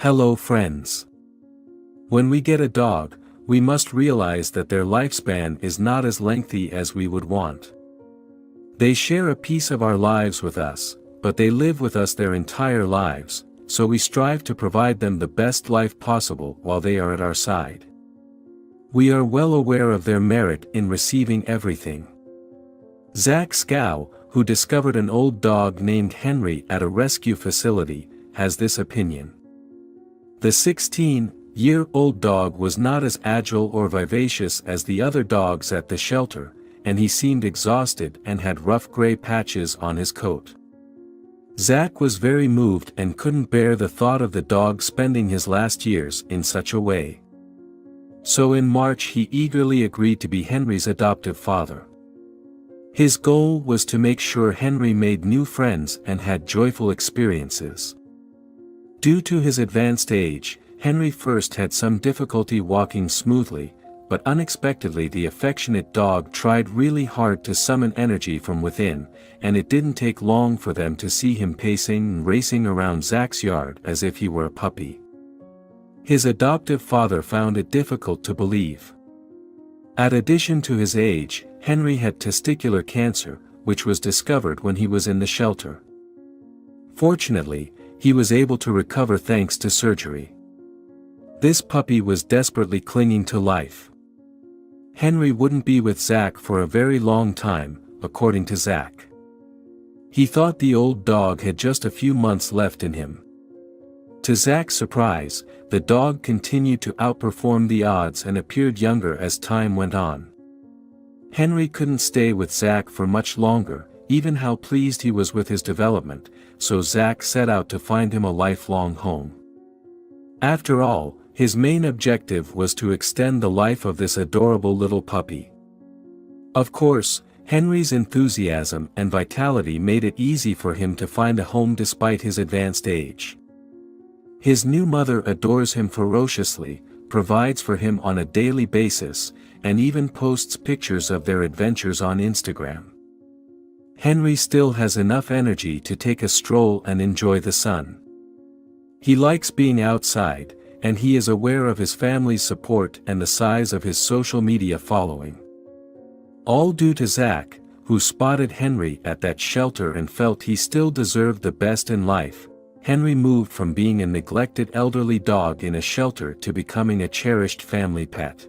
Hello friends. When we get a dog, we must realize that their lifespan is not as lengthy as we would want. They share a piece of our lives with us, but they live with us their entire lives, so we strive to provide them the best life possible while they are at our side. We are well aware of their merit in receiving everything. Zach Scow, who discovered an old dog named Henry at a rescue facility, has this opinion. The 16-year-old dog was not as agile or vivacious as the other dogs at the shelter, and he seemed exhausted and had rough gray patches on his coat. Zach was very moved and couldn't bear the thought of the dog spending his last years in such a way. So in March he eagerly agreed to be Henry's adoptive father. His goal was to make sure Henry made new friends and had joyful experiences. Due to his advanced age, Henry first had some difficulty walking smoothly, but unexpectedly the affectionate dog tried really hard to summon energy from within, and it didn't take long for them to see him pacing and racing around Zach's yard as if he were a puppy. His adoptive father found it difficult to believe. In addition to his age, Henry had testicular cancer, which was discovered when he was in the shelter. Fortunately, he was able to recover thanks to surgery. This puppy was desperately clinging to life. Henry wouldn't be with Zach for a very long time, according to Zach. He thought the old dog had just a few months left in him. To Zach's surprise, the dog continued to outperform the odds and appeared younger as time went on. Henry couldn't stay with Zach for much longer, even how pleased he was with his development, so Zach set out to find him a lifelong home. After all, his main objective was to extend the life of this adorable little puppy. Of course, Henry's enthusiasm and vitality made it easy for him to find a home despite his advanced age. His new mother adores him ferociously, provides for him on a daily basis, and even posts pictures of their adventures on Instagram. Henry still has enough energy to take a stroll and enjoy the sun. He likes being outside, and he is aware of his family's support and the size of his social media following. All due to Zach, who spotted Henry at that shelter and felt he still deserved the best in life. Henry moved from being a neglected elderly dog in a shelter to becoming a cherished family pet.